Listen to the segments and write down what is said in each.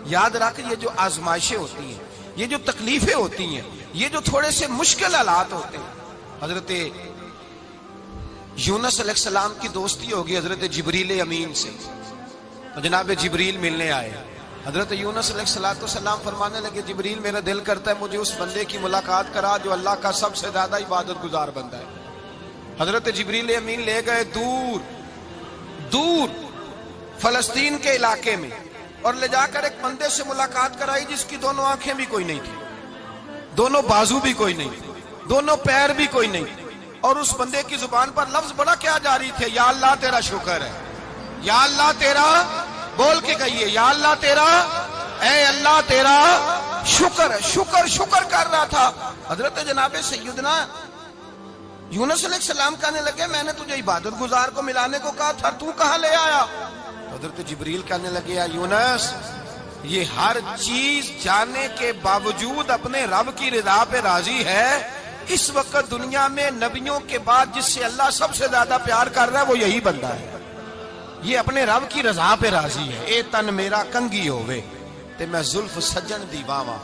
یاد رکھ یہ جو آزمائشیں ہوتی ہیں، یہ جو تکلیفیں ہوتی ہیں، یہ جو تھوڑے سے مشکل حالات ہوتے ہیں. حضرت یونس علیہ السلام کی دوستی ہوگی حضرت جبریل امین سے، تو جناب جبریل ملنے آئے. حضرت یونس علیہ السلام فرمانے لگے جبریل میرا دل کرتا ہے مجھے اس بندے کی ملاقات کرا جو اللہ کا سب سے زیادہ عبادت گزار بندہ ہے. حضرت جبریل امین لے گئے دور دور فلسطین کے علاقے میں، اور لے جا کر ایک بندے سے ملاقات کرائی جس کی دونوں آنکھیں بھی کوئی نہیں تھی، دونوں بازو بھی کوئی نہیں تھی، دونوں پیر بھی کوئی نہیں تھی. اور اس بندے کی زبان پر لفظ بڑا کیا جاری تھے، یا اللہ تیرا شکر ہے، یا اللہ تیرا، بول کے کہیے یا اللہ تیرا، اے اللہ تیرا شکر ہے. شکر شکر کر رہا تھا. حضرت جناب سیدنا یونس علیہ السلام کہنے لگے میں نے تجھے عبادت گزار کو ملانے کو کہا تھا، تو کہاں لے آیا؟ حضرت جبریل کہنے لگے یا یونس یہ ہر چیز جانے کے باوجود اپنے رب کی رضا پہ راضی ہے. اس وقت دنیا میں نبیوں کے بعد جس سے اللہ سب سے زیادہ پیار کر رہا ہے وہ یہی بندہ ہے. یہ اپنے رب کی رضا پہ راضی ہے. اے تن میرا کنگی ہووے تے میں زلف سجن دی واواں،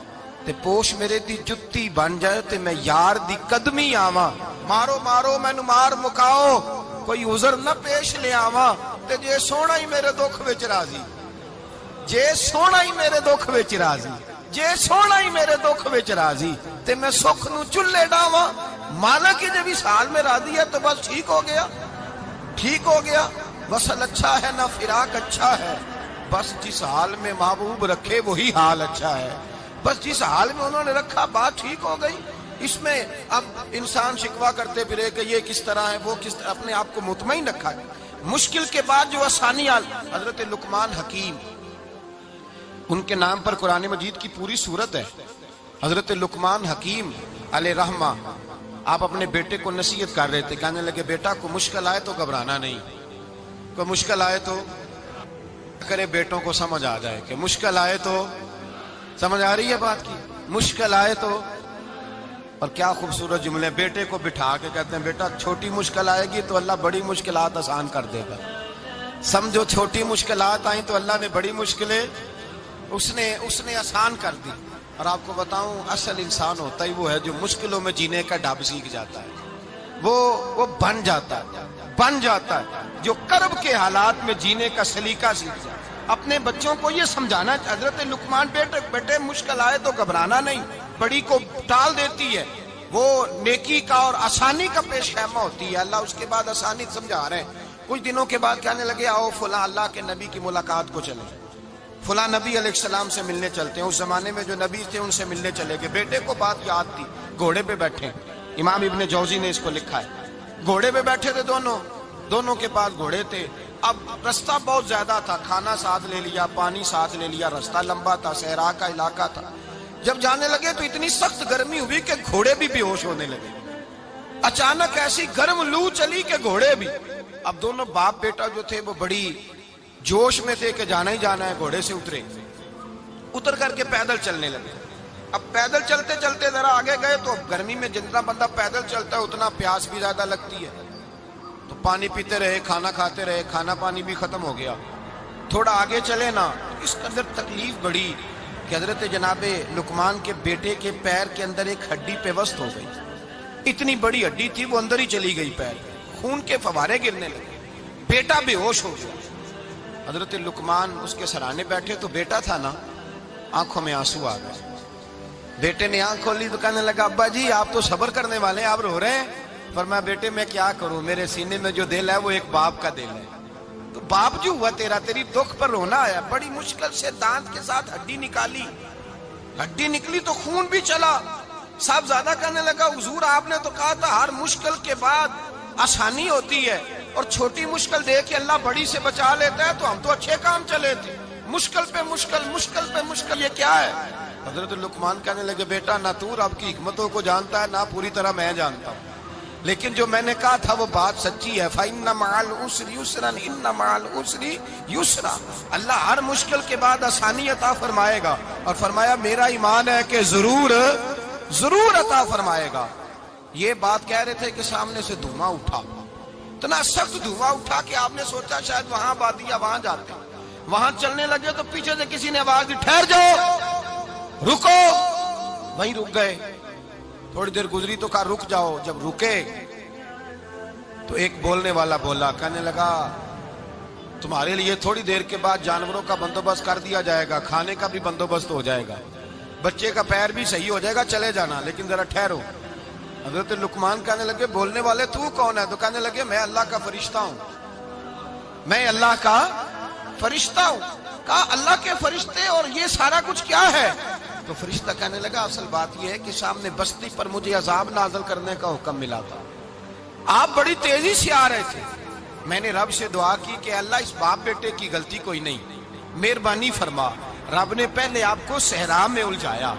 تے پوش میرے دی جتی بن جائے تے میں یار دی قدمی آواں. مارو مارو مینو مار مکاؤ کوئی عذر نہ پیش لے آواں، تے جے سونا ہی میرے دکھ وچ راضی، جے سونا ہی میرے دکھ وچ راضی، جے سونا ہی میرے دکھ وچ راضی تے میں سکھ نو چلے ڈاواں. مالک جب اس حال میں راضی ہے تو بس ٹھیک ہو گیا، ٹھیک ہو گیا. وصل اچھا ہے نہ فراق اچھا ہے، بس جس حال میں محبوب رکھے وہی حال اچھا ہے. بس جس حال میں انہوں نے رکھا بات ٹھیک ہو گئی. اس میں اب انسان شکوہ کرتے پھرے کہ یہ کس طرح ہے وہ کس طرح، اپنے آپ کو مطمئن رکھا ہے. مشکل کے بعد جو آسانی حضرت لقمان حکیم، ان کے نام پر قرآن مجید کی پوری سورت ہے. حضرت لقمان حکیم علیہ رحمہ آپ اپنے بیٹے کو نصیحت کر رہے تھے. کہنے لگے بیٹا کو مشکل آئے تو گھبرانا نہیں، کوئی مشکل آئے تو کرے بیٹوں کو سمجھ آ جائے کہ مشکل آئے تو، سمجھ آ رہی ہے بات کی، مشکل آئے تو. اور کیا خوبصورت جملے، بیٹے کو بٹھا کے کہتے ہیں بیٹا چھوٹی مشکل آئے گی تو اللہ بڑی مشکلات آسان کر دے گا. سمجھو چھوٹی مشکلات آئیں تو اللہ نے بڑی مشکلیں اس نے آسان کر دی. اور آپ کو بتاؤں اصل انسان ہوتا ہی وہ ہے جو مشکلوں میں جینے کا ڈھب سیکھ جاتا ہے، وہ بن جاتا ہے جو کرب کے حالات میں جینے کا سلیقہ سیکھ جاتا ہے. اپنے بچوں کو یہ سمجھانا، حضرت لقمان بیٹے مشکل آئے تو گھبرانا نہیں، بڑی کو ٹال دیتی ہے، وہ نیکی کا اور آسانی کا پیش خیمہ ہوتی ہے. اللہ اس کے بعد آسانی سمجھا رہے ہیں. کچھ دنوں کے بعد کہنے لگے آؤ فلاں اللہ کے نبی کی ملاقات کو چلیں، فلاں نبی علیہ السلام سے ملنے چلتے ہیں. اس زمانے میں جو نبی تھے ان سے ملنے چلے گئے. بیٹے کو بات یاد تھی، گھوڑے پہ بیٹھے، امام ابن جوزی نے اس کو لکھا ہے. گھوڑے پہ بیٹھے تھے دونوں کے پاس گھوڑے تھے. اب رستہ بہت زیادہ تھا، کھانا ساتھ لے لیا، پانی ساتھ لے لیا، رستہ لمبا تھا، صحرا کا علاقہ تھا. جب جانے لگے تو اتنی سخت گرمی ہوئی کہ گھوڑے بھی بے ہوش ہونے لگے. اچانک ایسی گرم لو چلی کہ گھوڑے بھی. اب دونوں باپ بیٹا جو تھے وہ بڑی جوش میں تھے کہ جانا ہی جانا ہے. گھوڑے سے اتر کر کے پیدل چلنے لگے. اب پیدل چلتے چلتے ذرا آگے گئے تو اب گرمی میں جتنا بندہ پیدل چلتا ہے اتنا پیاس بھی زیادہ لگتی ہے. تو پانی پیتے رہے، کھانا کھاتے رہے، کھانا پانی بھی ختم ہو گیا. تھوڑا آگے چلے نا، اس کے اندر تکلیف بڑی کہ حضرت جناب لقمان کے بیٹے کے پیر کے اندر ایک ہڈی پیوست ہو گئی. اتنی بڑی ہڈی تھی وہ اندر ہی چلی گئی، پیر خون کے فوارے گرنے لگے. بیٹا بے ہوش ہو گیا. حضرت لقمان اس کے سرانے بیٹھے تو بیٹا تھا نا، آنکھوں میں آنسو آ گئے. بیٹے نے آنکھ کھولی تو کہنے لگا ابا جی آپ تو صبر کرنے والے ہیں، آپ رو رہے ہیں. فرمایا بیٹے میں کیا کروں، میرے سینے میں جو دل ہے وہ ایک باپ کا دل ہے. تو باپ جو ہوا تیری دکھ پر رونا آیا. بڑی مشکل سے دانت کے ساتھ ہڈی نکالی، ہڈی نکلی تو خون بھی چلا. صاحب زیادہ کہنے لگا حضور آپ نے تو کہا تھا ہر مشکل کے بعد آسانی ہوتی ہے، اور چھوٹی مشکل دے کے اللہ بڑی سے بچا لیتا ہے. تو ہم تو اچھے کام چلے تھے، مشکل پہ مشکل، مشکل پہ مشکل، یہ کیا ہے؟ حضرت لقمان کہنے لگے بیٹا نہ تو رب کی حکمتوں کو جانتا ہے نہ پوری طرح میں جانتا ہوں، لیکن جو میں نے کہا تھا وہ بات سچی ہے. فَإِنَّ مَعَ الْعُسْرِ يُسْرًا إِنَّ مَعَ الْعُسْرِ يُسْرًا. اللہ ہر مشکل کے بعد آسانی عطا فرمائے گا. اور فرمایا میرا ایمان ہے کہ ضرور عطا فرمائے گا. یہ بات کہہ رہے تھے کہ سامنے سے دھواں اٹھا، اتنا سخت دھواں اٹھا کہ آپ نے سوچا شاید وہاں بادیا وہاں جاتے. وہاں چلنے لگے تو پیچھے سے کسی نے آواز دی ٹھہر جاؤ رکو، وہیں رک گئے. تھوڑی دیر گزری تو کہا رک جاؤ. جب رکے تو ایک بولنے والا بولا، کہنے لگا تمہارے لیے تھوڑی دیر کے بعد جانوروں کا بندوبست کر دیا جائے گا، کھانے کا بھی بندوبست ہو جائے گا، بچے کا پیر بھی صحیح ہو جائے گا، چلے جانا لیکن ذرا ٹھہرو. حضرت لقمان کہنے لگے بولنے والے تو کون ہے؟ تو کہنے لگے میں اللہ کا فرشتہ ہوں، میں اللہ کا فرشتہ ہوں. کہا اللہ کے فرشتے اور یہ سارا کچھ کیا ہے؟ تو فرشتہ کہنے لگا اصل بات یہ ہے کہ سامنے بستی پر مجھے عذاب نازل کرنے کا حکم ملا تھا، آپ بڑی تیزی سے آ رہے تھے، میں نے رب سے دعا کی کہ اللہ اس باپ بیٹے کی غلطی کوئی نہیں، مہربانی فرما. رب نے پہلے آپ کو صحرا میں الجھایا،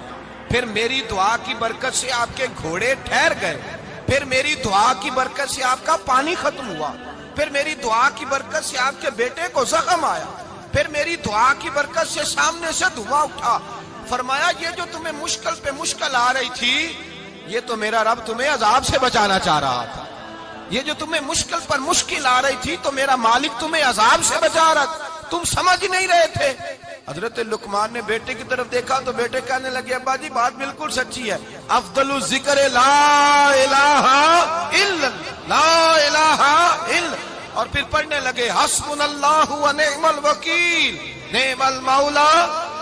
پھر میری دعا کی برکت سے آپ کے گھوڑے ٹھہر گئے، پھر میری دعا کی برکت سے آپ کا پانی ختم ہوا، پھر میری دعا کی برکت سے آپ کے بیٹے کو زخم آیا، پھر میری دعا کی برکت سے سامنے سے دھواں اٹھا. فرمایا یہ جو تمہیں مشکل پہ مشکل آ رہی تھی یہ تو میرا رب تمہیں عذاب سے بچانا چاہ رہا تھا، یہ جو تمہیں مشکل پر مشکل آ رہی تھی تو میرا مالک تمہیں عذاب سے بچا رہا تھا، تم سمجھ نہیں رہے تھے. حضرت لقمان نے بیٹے کی طرف دیکھا تو بیٹے کہنے لگے ابا جی بات بالکل سچی ہے، افضل الذکر لا الہ الا لا الہ الا، اور پھر پڑھنے لگے حسبنا اللہ و نعم الوکیل نعم المولا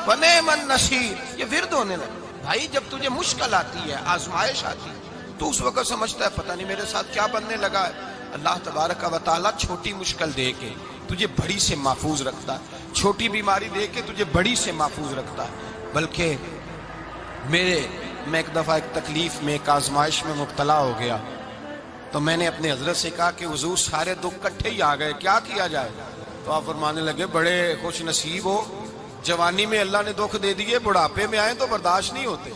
و نعم النصیر. یہ ورد ہونے لگا. بھائی جب تجھے مشکل آتی ہے، آزمائش آتی ہے، تو اس وقت سمجھتا ہے پتہ نہیں میرے ساتھ کیا بننے لگا ہے. اللہ تبارک و تعالیٰ چھوٹی مشکل دے کے تجھے بڑی سے محفوظ رکھتا ہے، چھوٹی بیماری دے کے تجھے بڑی سے محفوظ رکھتا ہے. بلکہ میں ایک دفعہ ایک تکلیف میں ایک آزمائش میں مبتلا ہو گیا تو میں نے اپنے حضرت سے کہا کہ حضور سارے دکھ کٹھے ہی آ گئے، کیا کیا جائے؟ تو آپ فرمانے لگے بڑے خوش نصیب ہو، جوانی میں اللہ نے دکھ دے دیے، بڑھاپے میں آئے تو برداشت نہیں ہوتے،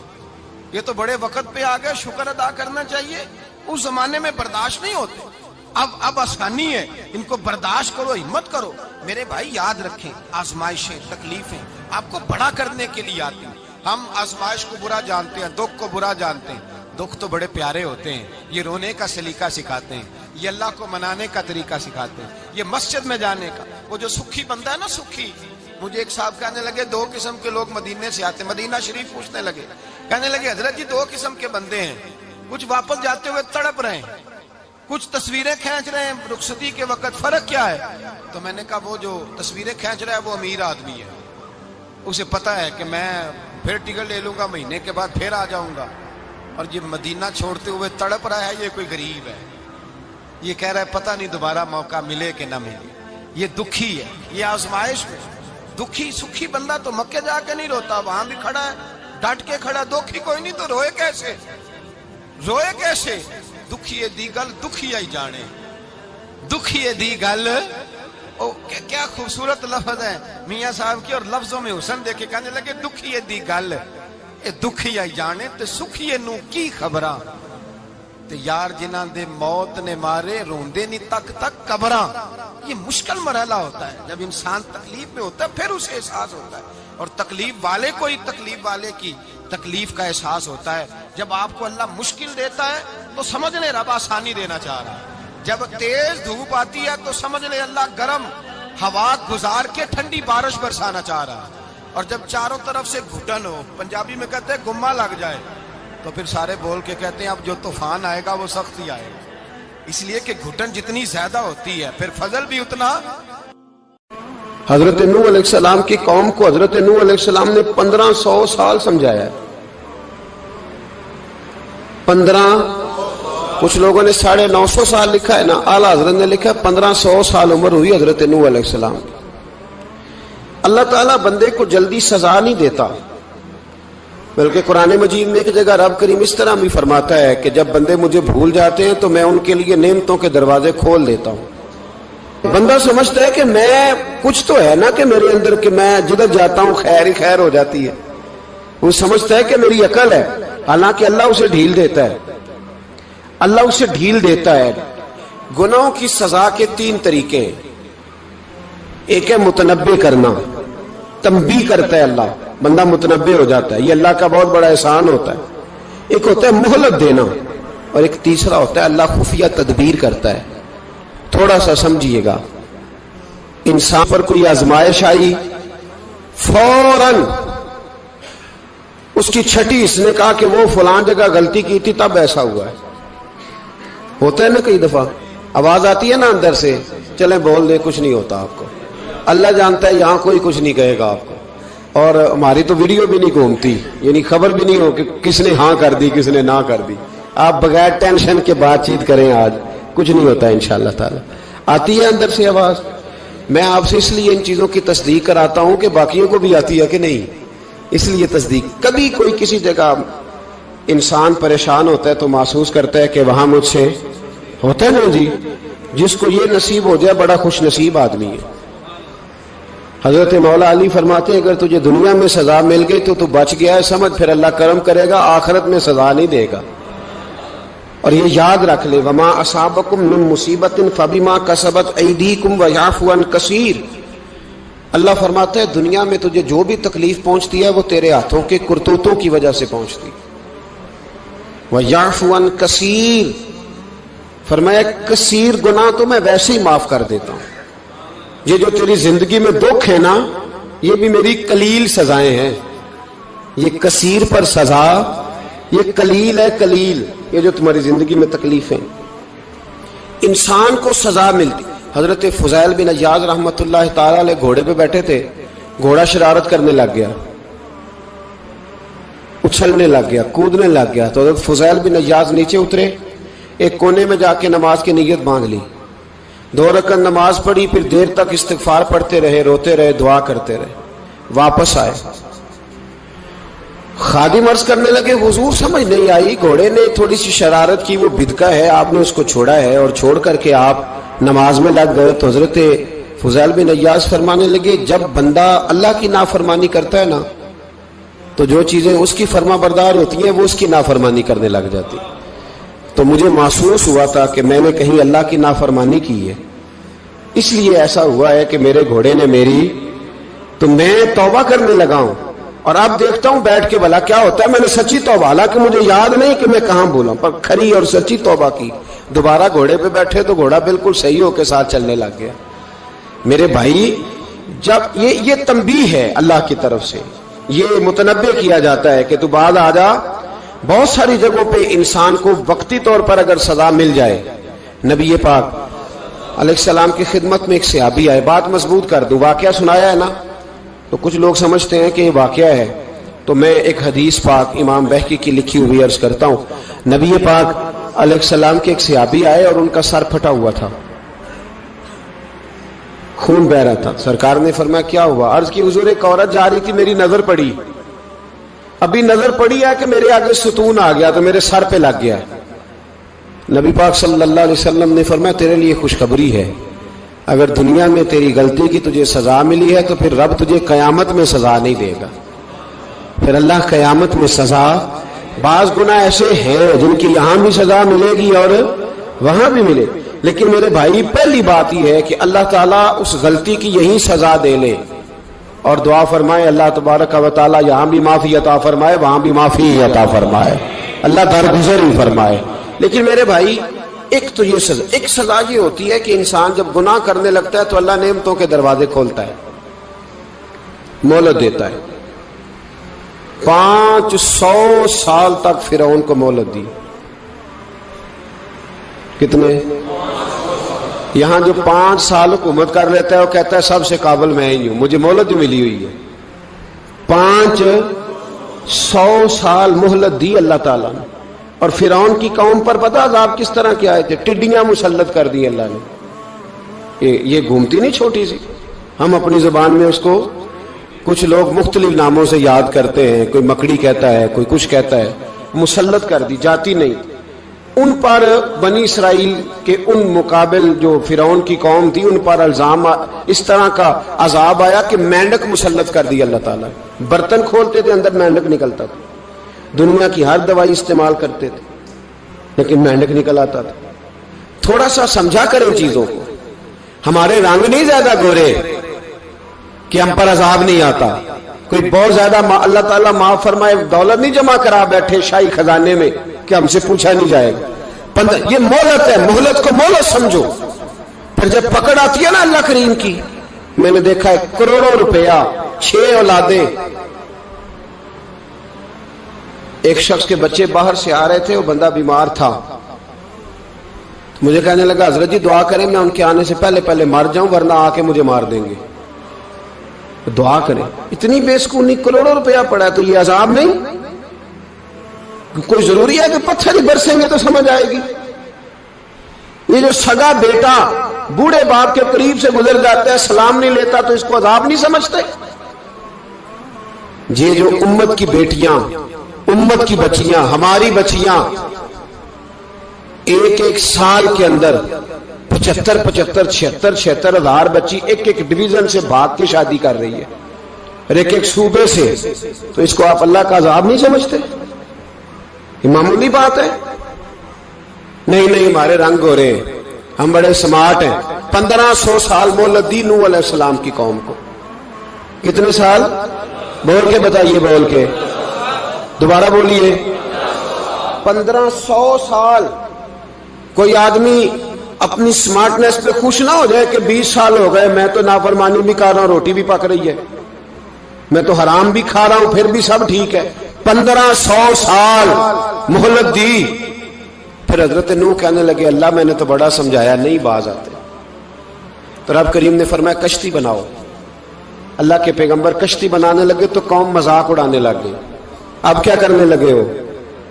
یہ تو بڑے وقت پہ آ گئے، شکر ادا کرنا چاہیے، اس زمانے میں برداشت نہیں ہوتے، اب آسانی ہے، ان کو برداشت کرو، ہمت کرو. میرے بھائی یاد رکھیں آزمائشیں تکلیفیں آپ کو بڑا کرنے کے لیے آتی ہیں. ہم آزمائش کو برا جانتے ہیں، دکھ کو برا جانتے ہیں، دکھ تو بڑے پیارے ہوتے ہیں، یہ رونے کا سلیقہ سکھاتے ہیں، یہ اللہ کو منانے کا طریقہ سکھاتے ہیں، یہ مسجد میں جانے کا. وہ جو سکھی بندہ ہے نا سکھی، مجھے ایک صاحب کہنے لگے دو قسم کے لوگ مدینے سے آتے ہیں، مدینہ شریف پوچھنے لگے، کہنے لگے حضرت جی دو قسم کے بندے ہیں، کچھ واپس جاتے ہوئے تڑپ رہے ہیں، کچھ تصویریں کھینچ رہے ہیں رخصتی کے وقت، فرق کیا ہے؟ تو میں نے کہا وہ جو تصویریں کھینچ رہا ہے وہ امیر آدمی ہے، اسے پتا ہے کہ میں پھر ٹکٹ لے لوں گا، مہینے کے بعد پھر آ جاؤں گا، اور یہ مدینہ چھوڑتے ہوئے تڑپ رہا ہے یہ کوئی غریب ہے، یہ کہہ رہا ہے پتہ نہیں دوبارہ موقع ملے کہ نہ ملے. یہ دکھی ہے، یہ آزمائش میں دکھی. سکھی بندہ تو مکے جا کے نہیں روتا، وہاں بھی کھڑا ہے ڈٹ کے کھڑا. دکھی کوئی نہیں تو روئے کیسے؟ روئے کیسے؟ دکھیے دی گل دکھی آئی جانے، دکھیے دی گل. کیا خوبصورت لفظ ہے میاں صاحب کی، اور لفظوں میں حسن دیکھے. کہنے لگے دکھیے دی گل دکھی آئی جانے تے سکھیے نو کی خبراں، تے یار جنہاں دے موت نے مارے روندے نہیں تک تک قبراں. یہ مشکل مرحلہ ہوتا ہے، جب انسان تکلیف میں ہوتا ہے پھر اسے احساس ہوتا ہے، اور تکلیف والے کو ہی تکلیف والے کی تکلیف کا احساس ہوتا ہے. جب آپ کو اللہ مشکل دیتا ہے تو سمجھ لیں رب آسانی دینا چاہ رہا ہے، جب تیز دھوپ آتی ہے تو سمجھ لیں اللہ گرم ہوا گزار کے ٹھنڈی بارش برسانا چاہ رہا ہے، اور جب چاروں طرف سے گھٹن ہو، پنجابی میں کہتے ہیں گما لگ جائے، تو پھر سارے بول کے کہتے ہیں اب جو طوفان آئے گا وہ سخت ہی آئے گا. اس لیے کہ گھٹن جتنی زیادہ ہوتی ہے پھر فضل بھی اتنا. حضرت نوح علیہ السلام کی قوم کو حضرت نوح علیہ السلام نے 1500 سال سمجھایا ہے. 15، کچھ لوگوں نے 950 سال لکھا ہے نا، اعلیٰ حضرت نے لکھا 1500 سال عمر ہوئی حضرت نوح علیہ السلام. اللہ تعالیٰ بندے کو جلدی سزا نہیں دیتا، بلکہ قرآن مجید میں ایک جگہ رب کریم اس طرح بھی فرماتا ہے کہ جب بندے مجھے بھول جاتے ہیں تو میں ان کے لیے نعمتوں کے دروازے کھول دیتا ہوں. بندہ سمجھتا ہے کہ میں کچھ تو ہے نا کہ میرے اندر کہ میں جدھر جاتا ہوں خیر ہی خیر ہو جاتی ہے، وہ سمجھتا ہے کہ میری عقل ہے، حالانکہ اللہ اسے ڈھیل دیتا ہے. اللہ اسے ڈھیل دیتا ہے. گناہوں کی سزا کے 3 طریقے ہیں. ایک ہے متنبع کرنا، تنبیہ کرتا ہے اللہ، بندہ متنبع ہو جاتا ہے، یہ اللہ کا بہت بڑا احسان ہوتا ہے. ایک ہوتا ہے مہلت دینا، اور ایک تیسرا ہوتا ہے اللہ خفیہ تدبیر کرتا ہے. تھوڑا سا سمجھیے گا. इंसान पर कोई आजमाइश आई, फौरन उसकी छठी इसने कहा कि वो फलां जगह गलती की थी तब ऐसा हुआ है। होता है ना कई दफा, आवाज आती है ना अंदर से, चले बोल दे कुछ नहीं होता आपको, अल्लाह जानता है यहां कोई कुछ नहीं कहेगा आपको। और हमारी तो वीडियो भी नहीं घूमती, यानी खबर भी नहीं हो कि किसने हाँ कर दी किसने ना कर दी। आप बगैर टेंशन के बातचीत करें, आज कुछ नहीं होता इंशाअल्लाह ताला। आती है अंदर से आवाज। मैं आपसे इसलिए इन चीजों की तस्दीक कराता हूं कि बाकियों को भी आती है कि नहीं, इसलिए तस्दीक। कभी कोई किसी जगह इंसान परेशान होता है तो महसूस करता है कि वहां मुझसे होता है ना जी, जिसको ये नसीब हो जाए बड़ा खुश नसीब आदमी है। हजरत मौला अली फरमाते हैं अगर तुझे दुनिया में सजा मिल गई तो तू बच गया है, समझ फिर अल्लाह करम करेगा, आखिरत में सजा नहीं देगा। और ये याद रख ले, वमा असाबकुम मिन मुसीबतिन फबिमा कसबत ऐदीकुम व याफू अन कसीर। अल्लाह फरमाता है दुनिया में तुझे जो भी तकलीफ पहुंचती है वो तेरे हाथों के करतूतों की वजह से पहुंचती। व याफू अन कसीर, फरमाया कसीर गुनाह तो मैं वैसे ही माफ कर देता हूं। ये जो तेरी जिंदगी में दुख है ना, ये भी मेरी कलील सजाएं हैं। ये कसीर पर सजा, ये कलील है कलील, ये जो तुम्हारी जिंदगी में तकलीफ है। इंसान को सजा मिलती। हजरत फुजैल बिन अय्याज रहमतुल्लाह ताला अलैह घोड़े पे बैठे थे, घोड़ा शरारत करने लग गया, उछलने लग गया, कूदने लग गया। तो हजरत फुजैल बिन अय्याज नीचे उतरे, एक कोने में जाके नमाज की नीयत बांध ली, 2 रकात नमाज पढ़ी, फिर देर तक इस्तिगफार पढ़ते रहे, रोते रहे, दुआ करते रहे। वापस आए, खादिम अर्ज करने लगे हुजूर समझ नहीं आई, घोड़े ने थोड़ी सी शरारत की, वो बिदका है, आपने उसको छोड़ा है और छोड़ करके आप नमाज में लग गए। तो हजरत फुजैल बिन अय्याज फरमाने लगे जब बंदा अल्लाह की नाफरमानी करता है ना, तो जो चीजें उसकी फर्माबरदार होती हैं वो उसकी नाफरमानी करने लग जाती। तो मुझे महसूस हुआ था कि मैंने कहीं अल्लाह की नाफरमानी की है, इसलिए ऐसा हुआ है कि मेरे घोड़े ने मेरी, तो मैं तौबा करने लगा हूं। और अब देखता हूं बैठ के भला क्या होता है। मैंने सच्ची तौबा, हालांकि मुझे याद नहीं कि मैं कहां बोला, पर खरी और सच्ची तौबा की। दोबारा घोड़े पे बैठे तो घोड़ा बिल्कुल सही होके साथ चलने लग गया। मेरे भाई, जब ये तंबीह है अल्लाह की तरफ से, ये मुतनब्बे किया जाता है कि तू बाद आ जा। बहुत सारी जगहों पे इंसान को वक्ती तौर पर अगर सजा मिल जाए, नबी पाक अलैहिस्सलाम की खिदमत में एक सहाबी आए, बात मजबूत कर दूं, वाकया सुनाया है ना, तो कुछ लोग समझते हैं कि ये वाकया है, तो मैं एक हदीस पाक इमाम बहकी की लिखी हुई अर्ज करता हूं। नबी पाक अलैहिस्सलाम के एक सहाबी आए और उनका सर फटा हुआ था, खून बह रहा था। सरकार ने फरमाया क्या हुआ? अर्ज की हुजूर एक औरत जा रही थी, मेरी नजर पड़ी, अभी नजर पड़ी है कि मेरे आगे सुतून आ गया तो मेरे सर पे लग गया। नबी पाक सल्लल्लाहु अलैहि वसल्लम ने फरमाया तेरे लिए खुशखबरी है, अगर दुनिया में तेरी गलती की तुझे सजा मिली है तो फिर रब तुझे कयामत में सजा नहीं देगा। फिर अल्लाह कयामत में सजा, बाज गुनाह ऐसे हैं जिनकी यहां भी सजा मिलेगी और वहां भी मिले, लेकिन मेरे भाई पहली बात यह है कि अल्लाह ताला उस गलती की यही सजा दे ले और दुआ फरमाए अल्लाह तबारक व तआला यहां भी माफी अता फरमाए, वहां भी माफी अता फरमाए, अल्लाह दरगुजर ही फरमाए। लेकिन मेरे भाई, एक तो ये सजा, एक सजा ये होती है कि इंसान जब गुनाह करने लगता है तो अल्लाह नेमतों के दरवाजे खोलता है, मोहलत देता है। 500 साल तक फिरौन को मोहलत दी। कितने? यहां जो 5 साल हुकूमत कर लेता है वो कहता है सबसे काबिल मैं ही हूं, मुझे मोहलत भी मिली हुई है। 500 साल मोहलत दी अल्लाह ताला ने। और फिरौन की कौम पर पता अज़ाब किस तरह के आए थे? टिड्डियां मुसल्लत कर दी अल्लाह ने। ये घूमती नहीं छोटी सी, हम अपनी जुबान में उसको कुछ लोग मुख्तलिफ नामों से याद करते हैं, कोई मकड़ी कहता है, कोई कुछ कहता है, मुसल्लत कर दी, जाती नहीं। उन पर बनी इसराइल के उन मुकाबिल जो फिरौन की कौम थी उन पर इल्जाम इस तरह का अजाब आया कि मेंढक मुसल्लत कर दी अल्लाह ताला। बर्तन खोलते थे अंदर मेंढक निकलता था, दुनिया की हर दवाई इस्तेमाल करते थे लेकिन मेंढक निकल आता था। थोड़ा सा समझा करें चीजों को, हमारे रंग नहीं ज्यादा गोरे कि हम पर अजाब नहीं आता। कोई बहुत ज्यादा अल्लाह ताला माफ फरमाए दौलत नहीं जमा करा बैठे शाही खजाने में कि हमसे पूछा नहीं जाएगा। ये मोहलत है, मोहलत को मोहलत समझो। फिर जब पकड़ आती है ना अल्लाह करीम की, میں نے دیکھا ہے کروڑوں روپیہ 6 اولادیں. ایک شخص کے بچے باہر سے آ رہے تھے, وہ بندہ بیمار تھا, مجھے کہنے لگا حضرت جی دعا کریں میں ان کے آنے سے پہلے مر جاؤں ورنہ آ کے مجھے مار دیں گے. دعا کریں. اتنی بے سکونی, کروڑوں روپیہ پڑا ہے تو یہ عذاب نہیں؟ کوئی ضروری ہے کہ پتھر ہی برسیں گے تو سمجھ آئے گی؟ یہ جو سگا بیٹا بوڑھے باپ کے قریب سے گزر جاتا ہے, سلام نہیں لیتا, تو اس کو عذاب نہیں سمجھتے؟ یہ جو امت کی بیٹیاں, امت کی بچیاں, ہماری بچیاں ایک سال کے اندر 75,000 ہزار بچی ایک ڈویژن سے بھاگ کے شادی کر رہی ہے, اور ایک صوبے سے, تو اس کو آپ اللہ کا عذاب نہیں سمجھتے؟ یہ معمولی بات ہے؟ نہیں ہمارے رنگ ہو رہے ہیں, ہم بڑے سمارٹ ہیں. 1500 سال مہلت دی نوح علیہ السلام کی قوم کو. کتنے سال؟ بول کے بتائیے, بول کے دوبارہ بولیے. 1500 سال. کوئی آدمی اپنی سمارٹنس پہ خوش نہ ہو جائے کہ 20 سال ہو گئے, میں تو نافرمانی بھی کر رہا ہوں, روٹی بھی پک رہی ہے, میں تو حرام بھی کھا رہا ہوں, پھر بھی سب ٹھیک ہے. 1500 سال مہلت دی. پھر حضرت نوح کہنے لگے اللہ میں نے تو بڑا سمجھایا, نہیں باز آتے. تو رب کریم نے فرمایا کشتی بناؤ. اللہ کے پیغمبر کشتی بنانے لگے تو قوم مذاق اڑانے لگ گئی. اب کیا کرنے لگے ہو؟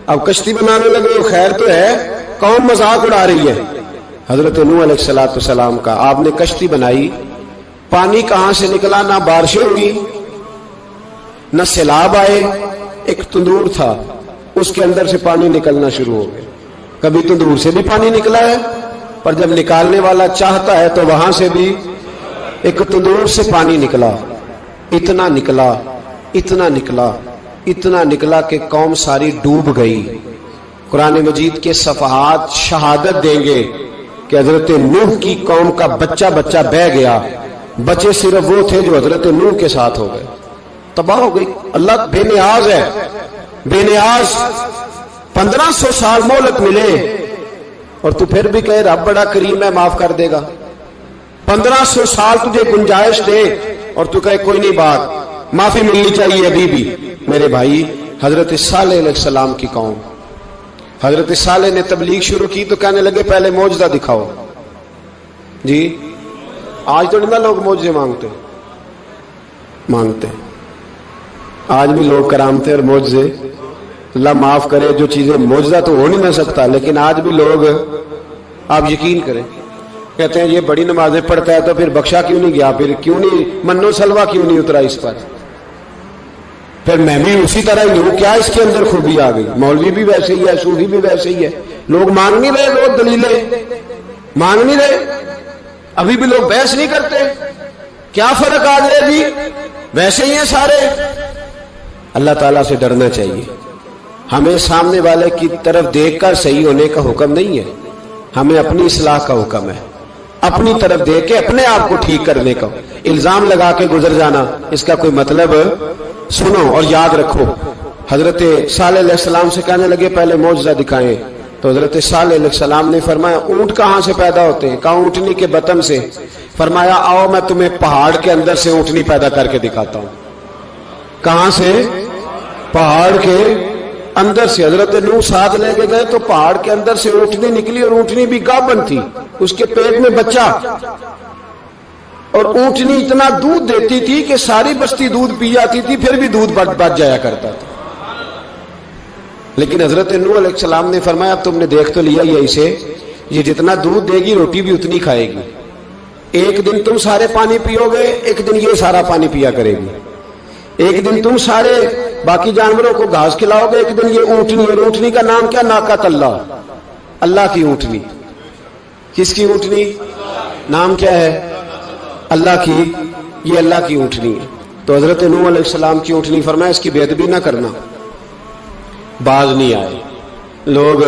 اب کشتی بنانے لگے ہو, خیر تو ہے, قوم مذاق اڑا رہی ہے. حضرت نوح علیہ السلام کا آپ نے کشتی بنائی, پانی کہاں سے نکلا؟ نہ بارشیں ہوئی نہ سیلاب آئے. ایک تندور تھا, اس کے اندر سے پانی نکلنا شروع ہو گیا. کبھی تندور سے بھی پانی نکلا ہے, پر جب نکالنے والا چاہتا ہے تو وہاں سے بھی ایک تندور سے پانی نکلا. اتنا نکلا, اتنا نکلا, اتنا نکلا کہ قوم ساری ڈوب گئی. قرآن مجید کے صفحات شہادت دیں گے کہ حضرت نوح کی قوم کا بچہ بہ گیا. بچے صرف وہ تھے جو حضرت نوح کے ساتھ ہو گئے, تباہ ہو گئی. اللہ بے نیاز ہے, بے نیاز. 1500 سال مہلت ملے اور تو پھر بھی کہے رب بڑا کریم ہے, معاف کر دے گا. 1500 سال تجھے گنجائش دے اور تو کہے کوئی نہیں, بات معافی ملنی چاہیے ابھی بھی. میرے بھائی, حضرت صالح علیہ السلام کی قوم, حضرت صالح نے تبلیغ شروع کی تو کہنے لگے پہلے معجزہ دکھاؤ. جی آج تو نہیں لوگ معجزے مانگتے, آج بھی لوگ کرامتے اور معجزے, اللہ معاف کرے, جو چیزیں معجزہ تو ہو نہیں نہ سکتا, لیکن آج بھی لوگ, آپ یقین کریں, کہتے ہیں یہ بڑی نمازیں پڑھتا ہے تو پھر بخشا کیوں نہیں گیا, پھر کیوں نہیں منو سلوا کیوں نہیں اترا اس پر, پھر میں بھی اسی طرح ہی ہوں, کیا اس کے اندر خوبی آ گئی؟ مولوی بھی ویسے ہی ہے, صوفی بھی ویسے ہی ہے. لوگ مانگ نہیں رہے, لوگ دلیلیں مانگ نہیں رہے, ابھی بھی لوگ بحث نہیں کرتے. کیا فرق آ گیا جی؟ ویسے ہی ہیں سارے. اللہ تعالیٰ سے ڈرنا چاہیے. ہمیں سامنے والے کی طرف دیکھ کر صحیح ہونے کا حکم نہیں ہے, ہمیں اپنی اصلاح کا حکم ہے. اپنی طرف دیکھ کے اپنے آپ کو ٹھیک کرنے کا. الزام لگا کے گزر جانا, اس کا کوئی مطلب. سنو اور یاد رکھو, حضرت صالح علیہ السلام سے کہنے لگے پہلے معجزہ دکھائیں, تو حضرت صالح علیہ السلام نے فرمایا اونٹ کہاں سے پیدا ہوتے ہیں؟ کہا اونٹنی کے بطن سے. فرمایا آؤ میں تمہیں پہاڑ کے اندر سے اونٹنی پیدا کر کے دکھاتا ہوں. کہاں سے؟ پہاڑ کے اندر سے. حضرت نوح ساتھ لے کے گئے تو پہاڑ کے اندر سے اونٹنی نکلی, اور اونٹنی بھی گابن تھی, اس کے پیٹ میں بچہ, اور اونٹنی اتنا دودھ دیتی تھی کہ ساری بستی دودھ پی جاتی تھی, پھر بھی دودھ بچ جایا کرتا تھا. لیکن حضرت نوح علیہ السلام نے فرمایا اب تم نے دیکھ تو لیا یہ اسے, یہ جتنا دودھ دے گی روٹی بھی اتنی کھائے گی. ایک دن تم سارے پانی پیو گے, ایک دن یہ سارا پانی پیا کرے گی. ایک دن تم سارے باقی جانوروں کو گھاس کھلاؤ گے, ایک دن یہ اونٹنی. اور اونٹنی کا نام کیا؟ ناقۃ اللہ, اللہ کی اونٹنی. کس کی اونٹنی؟ نام کیا ہے؟ اللہ کی. یہ اللہ کی اونٹنی ہے. تو حضرت نوح علیہ السلام کی اونٹنی, فرمایا اس کی بے ادبی نہ کرنا. باز نہیں آئے لوگ,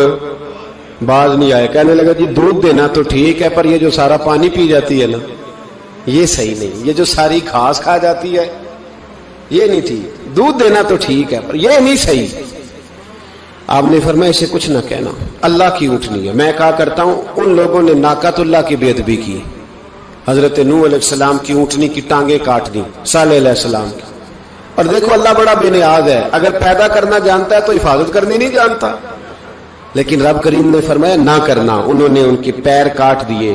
باز نہیں آئے. کہنے لگا جی دودھ دینا تو ٹھیک ہے, پر یہ جو سارا پانی پی جاتی ہے نا, یہ صحیح نہیں. یہ جو ساری گھاس کھا جاتی ہے یہ نہیں ٹھیک. دودھ دینا تو ٹھیک ہے پر یہ نہیں صحیح. آپ نے فرمایا اسے کچھ نہ کہنا, اللہ کی اونٹنی ہے. میں کہا کرتا ہوں ان لوگوں نے ناقۃ اللہ کی بے ادبی کی, حضرت نوح علیہ السلام کی اونٹنی کی ٹانگیں کاٹ دی صالح علیہ السلام کی. اور دیکھو اللہ بڑا بے نیاز ہے، اگر پیدا کرنا جانتا ہے تو حفاظت کرنی نہیں جانتا. لیکن رب کریم نے فرمایا نہ کرنا. انہوں نے ان کے پیر کاٹ دیے،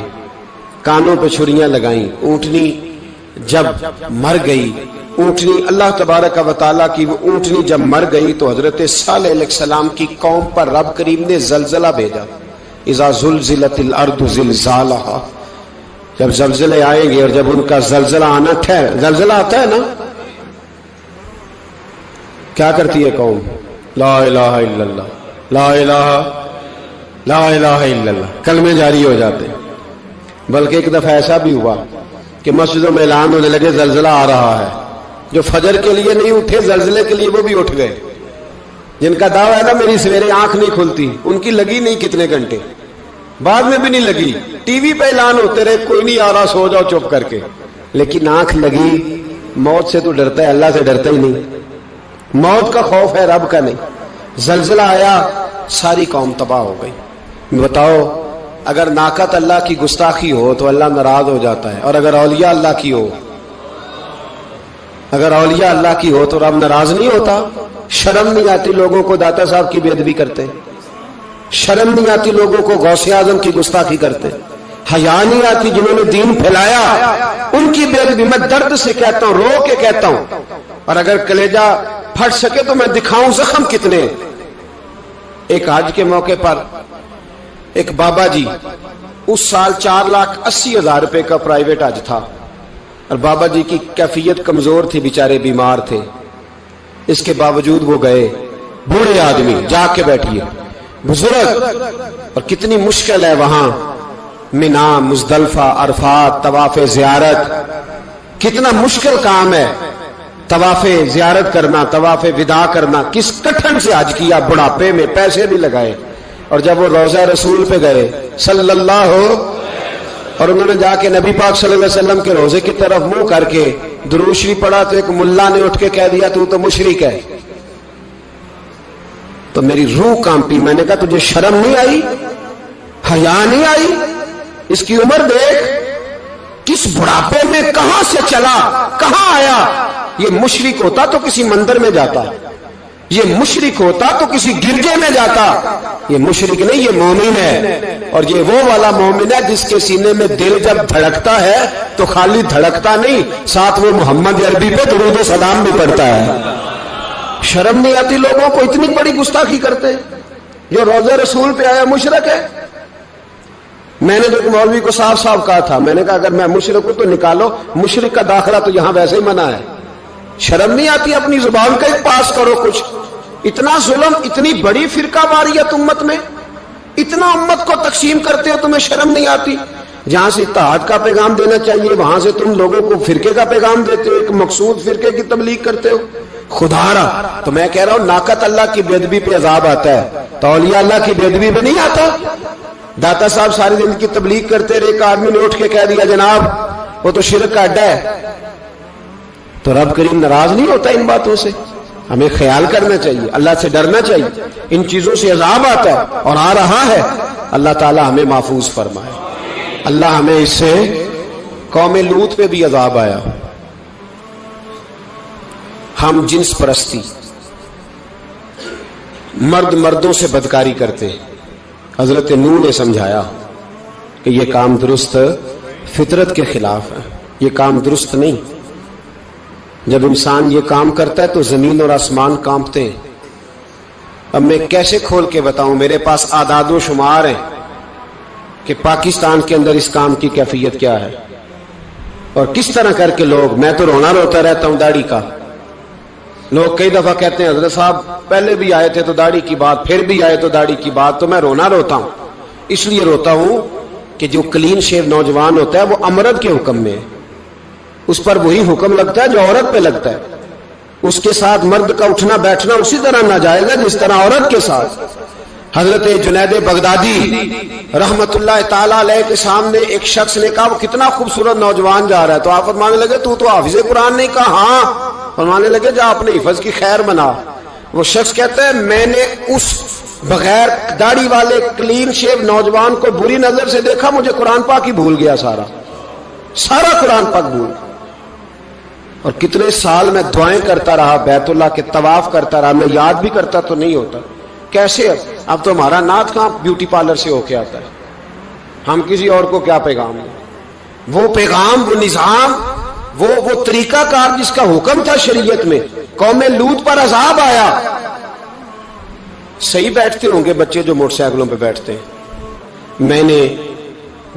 کانوں پہ چھریاں لگائیں. اونٹنی جب مر گئی، اونٹنی اللہ تبارک و تعالیٰ کی وہ اونٹنی جب مر گئی تو حضرت صالح علیہ السلام کی قوم پر رب کریم نے زلزلہ بھیجا. اذا زلزلت الارض زلزالها، جب زلزلے آئیں گے اور جب ان کا زلزلہ آنا زلزلہ آتا ہے نا، کیا کرتی ہے قوم؟ لا الہ الا اللہ، لا الہ الا اللہ، کلمے جاری ہو جاتے. بلکہ ایک دفعہ ایسا بھی ہوا کہ مسجدوں میں اعلان ہونے لگے زلزلہ آ رہا ہے. جو فجر کے لیے نہیں اٹھے زلزلے کے لیے وہ بھی اٹھ گئے. جن کا دعویٰ ہے نا میری سویرے آنکھ نہیں کھلتی، ان کی لگی نہیں کتنے گھنٹے، بعد میں بھی نہیں لگی. ٹی وی پہ اعلان ہوتے رہے کوئی نہیں آ رہا، سو جاؤ چپ کر کے. لیکن آنکھ لگی. موت سے تو ڈرتا ہے، اللہ سے ڈرتا ہی نہیں. موت کا خوف ہے، رب کا نہیں. زلزلہ آیا، ساری قوم تباہ ہو گئی. بتاؤ اگر ناقت اللہ کی گستاخی ہو تو اللہ ناراض ہو جاتا ہے، اور اگر اولیاء اللہ کی ہو، اگر اولیاء اللہ کی ہو تو رب ناراض نہیں ہوتا. شرم نہیں آتی لوگوں کو داتا صاحب کی بے ادبی کرتے، شرم نہیں آتی لوگوں کو غوث اعظم کی گستاخی کرتے، حیا نہیں آتی جنہوں نے دین پھیلایا ان کی بے ادبی. میں درد سے کہتا ہوں، رو کے کہتا ہوں، اور اگر کلیجہ پھٹ سکے تو میں دکھاؤں زخم کتنے. ایک حج کے موقع پر ایک بابا جی، اس سال 4,80,000 روپے کا پرائیویٹ حج تھا، اور بابا جی کی کیفیت کمزور تھی، بیچارے بیمار تھے. اس کے باوجود وہ گئے. بوڑھے آدمی، جا کے بیٹھیے، بزرگ. اور کتنی مشکل ہے وہاں منا، مزدلفہ، عرفات، طواف زیارت. کتنا مشکل کام ہے طواف زیارت کرنا، طواف وداع کرنا. کس کٹھن سے حج کیا، بڑھاپے میں پیسے بھی لگائے. اور جب وہ روضہ رسول پہ گئے صلی اللہ، اور انہوں نے جا کے نبی پاک صلی اللہ علیہ وسلم کے روزے کی طرف منہ کر کے درود شریف پڑھا تو ایک ملا نے اٹھ کے کہہ دیا تو مشرک ہے. تو میری روح کانپی. میں نے کہا تجھے شرم نہیں آئی، حیا نہیں آئی؟ اس کی عمر دیکھ، کس بڑھاپے میں کہاں سے چلا، کہاں آیا. یہ مشرک ہوتا تو کسی مندر میں جاتا، یہ مشرک ہوتا تو کسی گرجے میں جاتا. یہ مشرک نہیں، یہ مومن ہے. اور یہ وہ والا مومن ہے جس کے سینے میں دل جب دھڑکتا ہے تو خالی دھڑکتا نہیں، ساتھ وہ محمد عربی پہ درود و سلام بھی پڑھتا ہے. شرم نہیں آتی لوگوں کو؟ اتنی بڑی گستاخی کرتے. جو روزہ رسول پہ آیا مشرک ہے. میں نے تو ایک مولوی کو صاف صاف کہا تھا، میں نے کہا اگر میں مشرک ہوں تو نکالو، مشرک کا داخلہ تو یہاں ویسے ہی منع ہے. شرم نہیں آتی؟ اپنی زبان کا ایک پاس کرو کچھ. اتنا ظلم، اتنی بڑی فرقہ واریت امت میں، اتنا امت کو تقسیم کرتے ہو، تمہیں شرم نہیں آتی؟ جہاں سے اتحاد کا پیغام دینا چاہیے وہاں سے تم لوگوں کو فرقے کا پیغام دیتے ہو، ایک مقصود فرقے کی تبلیغ کرتے ہو. خدا را تو میں کہہ رہا ہوں ناقت اللہ کی بے ادبی پہ عذاب آتا ہے، تو اولیاء اللہ کی بے ادبی پہ نہیں آتا. داتا صاحب ساری زندگی تبلیغ کرتے رہے، ایک آدمی نے اٹھ کے کہہ دیا جناب وہ تو شرک کا اڈا ہے، تو رب کریم ناراض نہیں ہوتا ان باتوں سے؟ ہمیں خیال کرنا چاہیے، اللہ سے ڈرنا چاہیے. ان چیزوں سے عذاب آتا ہے اور آ رہا ہے. اللہ تعالی ہمیں محفوظ فرمائے. اللہ ہمیں اس سے، قوم لوط پہ بھی عذاب آیا. ہم جنس پرستی، مرد مردوں سے بدکاری کرتے. حضرت نوح نے سمجھایا کہ یہ کام درست فطرت کے خلاف ہے، یہ کام درست نہیں. جب انسان یہ کام کرتا ہے تو زمین اور آسمان کانپتے ہیں. اب میں کیسے کھول کے بتاؤں؟ میرے پاس اعداد و شمار ہیں کہ پاکستان کے اندر اس کام کی کیفیت کیا ہے اور کس طرح کر کے لوگ. میں تو رونا روتا رہتا ہوں داڑھی کا. لوگ کئی دفعہ کہتے ہیں حضرت صاحب پہلے بھی آئے تھے تو داڑھی کی بات، پھر بھی آئے تو داڑھی کی بات. تو میں رونا روتا ہوں. اس لیے روتا ہوں کہ جو کلین شیو نوجوان ہوتا ہے وہ امرد کے حکم میں ہے، اس پر وہی حکم لگتا ہے جو عورت پہ لگتا ہے. اس کے ساتھ مرد کا اٹھنا بیٹھنا اسی طرح ناجائز ہے جس طرح عورت کے ساتھ. حضرت جنید بغدادی رحمت اللہ تعالی علیہ کے سامنے ایک شخص نے کہا وہ کتنا خوبصورت نوجوان جا رہا ہے، تو آپ فرمانے لگے تو حافظ قرآن نہیں؟ کہا ہاں. فرمانے لگے جا اپنے حفظ کی خیر بنا. وہ شخص کہتا ہے میں نے اس بغیر داڑھی والے کلین شیو نوجوان کو بری نظر سے دیکھا، مجھے قرآن پاک ہی بھول گیا سارا. सारा कुरान पक भूल। और कितने साल मैं दुआएं करता रहा, बैतुल्ला के तवाफ करता रहा, मैं याद भी करता तो नहीं होता। कैसे अब तो हमारा नात कहां ब्यूटी पार्लर से होके आता है, हम किसी और को क्या पैगाम दें। वो पैगाम, वो निजाम, वो तरीकाकार जिसका हुक्म था शरीयत में, कौम लूत पर अजाब आया। सही बैठते होंगे बच्चे जो मोटरसाइकिलों पे बैठते हैं। मैंने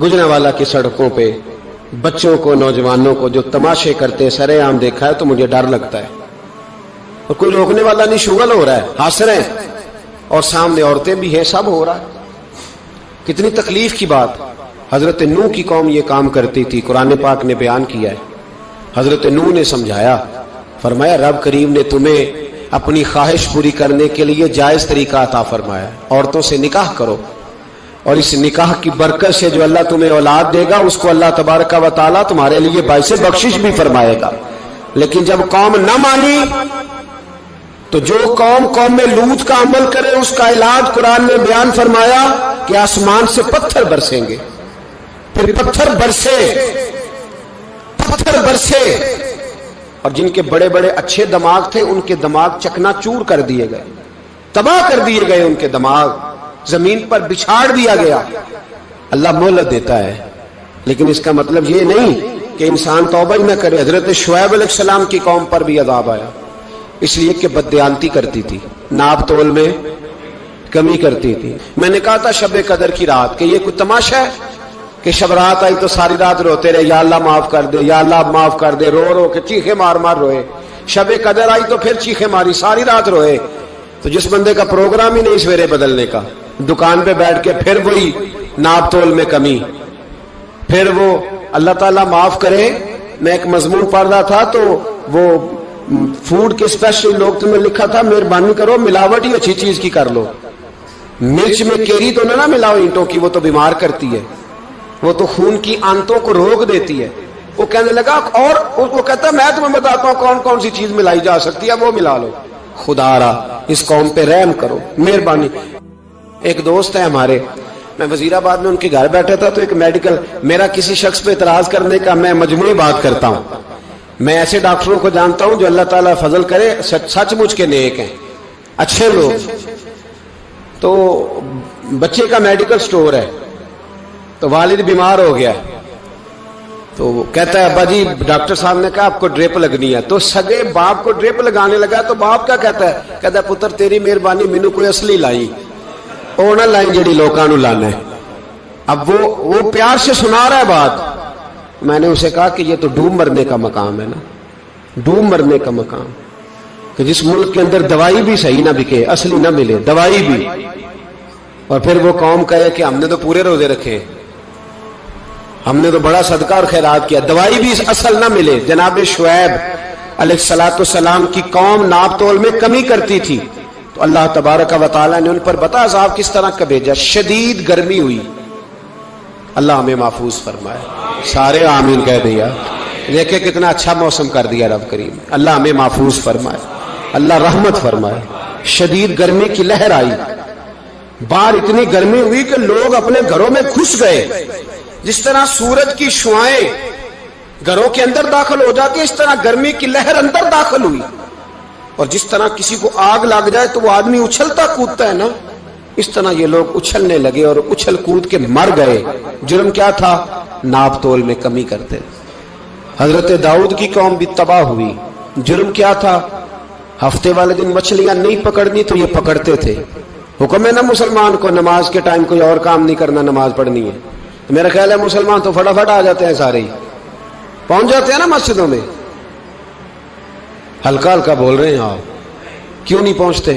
गुजरांवाला की सड़कों पे बच्चों को, नौजवानों को जो तमाशे करते सरेआम देखा है तो मुझे डर लगता है। और कोई रोकने वाला नहीं, शुगल हो रहा है, हंस रहे हैं, और सामने औरतें भी हैं, सब हो रहा है। कितनी तकलीफ की बात। हजरत नूह की कौम ये काम करती थी, कुरान पाक ने बयान किया है। हजरत नूह ने समझाया, फरमाया रब करीम ने तुम्हें अपनी ख्वाहिश पूरी करने के लिए जायज तरीका अता फरमाया, औरतों से निकाह करो, और इस निकाह की बरकत से जो अल्लाह तुम्हें औलाद देगा उसको अल्लाह तबारक व तआला तुम्हारे लिए बाइसे बख्शिश भी फरमाएगा। लेकिन जब कौम न मानी तो जो कौम में लूत का अमल करे उसका इलाज कुरान ने बयान फरमाया कि आसमान से पत्थर बरसेंगे। फिर पत्थर बरसे, और जिनके बड़े बड़े अच्छे दिमाग थे उनके दिमाग चकनाचूर कर दिए गए, तबाह कर दिए गए, उनके दिमाग जमीन पर बिछाड़ दिया गया। अल्लाह मोहलत देता है, लेकिन इसका मतलब ये नहीं कि इंसान तौबा ही न करे। हजरत शुएब अलैहिस्सलाम की कौम पर भी अजाब आया, इसलिए कि बददियानती करती थी, नाप तोल में कमी करती थी। मैंने कहा था शब कदर की रात कि ये कोई तमाशा है कि शब रात आई तो सारी रात रोते रहे, या अल्लाह माफ कर दे, या अल्लाह माफ कर दे, रो रो के चीखे मार मार रोए। शब कदर आई तो फिर चीखे मारी, सारी रात रोए। तो जिस बंदे का प्रोग्राम ही नहीं सवेरे बदलने का, दुकान पे बैठ के फिर वही नाप तोल में कमी, फिर वो अल्लाह ताला माफ करे। मैं एक मजमून पढ़ रहा था तो वो फूड के स्पेशल लोग में लिखा था मेहरबानी करो मिलावट ही अच्छी चीज की कर लो, मिर्च में केरी तो ना मिलाओ ईंटों की, वो तो बीमार करती है, वो तो खून की आंतों को रोक देती है। वो कहने लगा, और वो कहता मैं तुम्हें बताता हूं कौन कौन सी चीज मिलाई जा सकती है, वो मिला लो। खुदारा इस कौम पे रहम करो, मेहरबानी। एक दोस्त है हमारे, मैं वजीराबाद में उनके घर बैठा था तो एक मेडिकल, मेरा किसी शख्स पे इतराज करने का मैं मजमूई बात करता हूं। मैं ऐसे डॉक्टरों को जानता हूं जो अल्लाह ताला फजल करे सचमुच के नेक हैं, अच्छे लोग। तो बच्चे का मेडिकल स्टोर है, तो वालिद बीमार हो गया, तो कहता है अब्बा जी डॉक्टर साहब ने कहा आपको ड्रिप लगनी है। तो सगे बाप को ड्रिप लगाने लगा, तो बाप क्या कहता है, कहता है पुत्र तेरी मेहरबानी मैनू कोई असली लाई, ओ ना लाई जड़ी लोकां नू लाना है। अब वो प्यार से सुना रहा है बात। मैंने उसे कहा कि ये तो डूब मरने का मकाम है ना, डूब मरने का मकाम, कि जिस मुल्क के अंदर दवाई भी सही ना बिके, असली ना मिले दवाई भी, और फिर वो कौम कहे कि हमने तो पूरे रोजे रखे, हमने तो बड़ा सदका और खैरात किया, दवाई भी असल ना मिले। जनाब शुएब अलैहिस्सलाम की कौम नाप तोल में कमी करती थी, तो अल्लाह तबारक व तआला ने उन पर बता अज़ाब किस तरह का भेजा। शदीद गर्मी हुई, अल्लाह हमें महफूज फरमाए, सारे आमीन कह दिया। देखे कितना अच्छा मौसम कर दिया रब करीम, अल्लाह हमें महफूज फरमाए, अल्लाह रहमत फरमाए। शदीद गर्मी की लहर आई, बाहर इतनी गर्मी हुई कि लोग अपने घरों में घुस गए। जिस तरह सूरज की शुआएं घरों के अंदर दाखिल हो जाती है, इस तरह गर्मी की लहर अंदर दाखिल हुई। और जिस तरह किसी को आग लग जाए तो वो आदमी उछलता कूदता है ना, इस तरह ये लोग उछलने लगे और उछल कूद के मर गए। जुर्म क्या था, नाप तोल में कमी करते। हजरत दाऊद की कौम भी तबाह हुई। जुर्म क्या था, हफ्ते वाले दिन मछलियां नहीं पकड़नी तो ये पकड़ते थे। हुक्म है ना मुसलमान को नमाज के टाइम कोई और काम नहीं करना, नमाज पढ़नी है। तो मेरा ख्याल है मुसलमान तो फटाफट आ जाते हैं, सारे ही पहुंच जाते हैं ना मस्जिदों में। हल्का हल्का बोल रहे हैं आप, क्यों नहीं पहुंचते?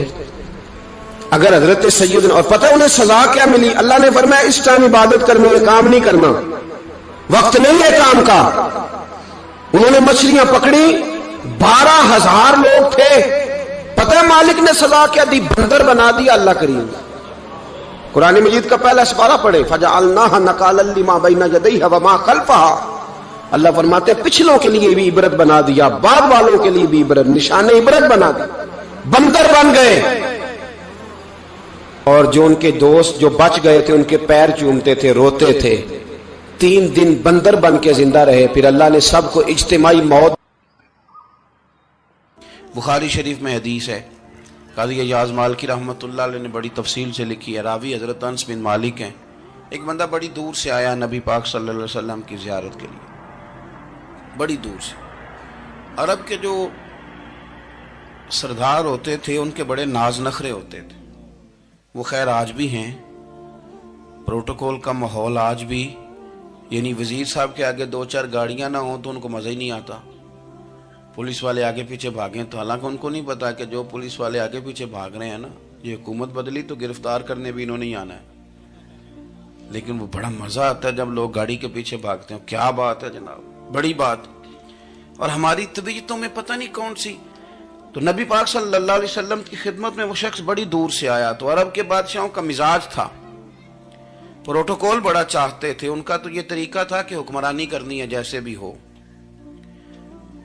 अगर हजरत सैयद, और पता है उन्हें सजा क्या मिली, अल्लाह ने फरमाया इस टाइम इबादत करने में काम नहीं करना, वक्त नहीं है काम का। उन्होंने मछलियां पकड़ी, 12,000 लोग थे। पता है मालिक ने सजा क्या दी, बंदर बना दिया अल्लाह करीम। कुरान मजीद का पहला सिपारा पढ़े, फजअलनाहा नकालन लिमा बैना यदैहा व मा खल्फहा। अल्लाह फरमाते पिछलों के लिए भी इबरत बना दिया, बाद वालों के लिए भी इबरत, निशाने इबरत बना दी। बंदर बन गए, और जो उनके दोस्त जो बच गए थे उनके पैर चूमते थे, रोते थे। 3 दिन बंदर बन के जिंदा रहे, फिर अल्लाह ने सबको इज्तिमाई मौत। बुखारी शरीफ में हदीस है, काजी अय्याज मालिकी रहमतुल्लाह अलैह ने बड़ी तफसील से लिखी है। रावी हजरत अनस बिन मालिक हैं। एक बंदा बड़ी दूर से आया नबी पाक सल्लल्लाहु अलैहि वसल्लम की ज़ियारत के लिए, बड़ी दूर से। अरब के जो सरदार होते थे उनके बड़े नाज नखरे होते थे। वो खैर आज भी हैं, प्रोटोकॉल का माहौल आज भी, यानी वजीर साहब के आगे 2-4 गाड़ियां ना हो तो उनको मज़ा ही नहीं आता। पुलिस वाले आगे पीछे भागें तो हालांकि उनको नहीं पता कि जो पुलिस वाले आगे पीछे भाग रहे हैं ना, ये हुकूमत बदली तो गिरफ्तार करने भी इन्होंने ही आना है। लेकिन वो बड़ा मज़ा आता है जब लोग गाड़ी के पीछे भागते हैं। क्या बात है जनाब, बड़ी बात। और हमारी तबीयतों में पता नहीं कौन सी। तो नबी पाक सल्लल्लाहु अलैहि वसल्लम की खिदमत में वो शख्स बड़ी दूर से आया। तो अरब के बादशाहों का मिजाज था, प्रोटोकॉल बड़ा चाहते थे। उनका तो ये तरीका था कि हुक्मरानी करनी है जैसे भी हो।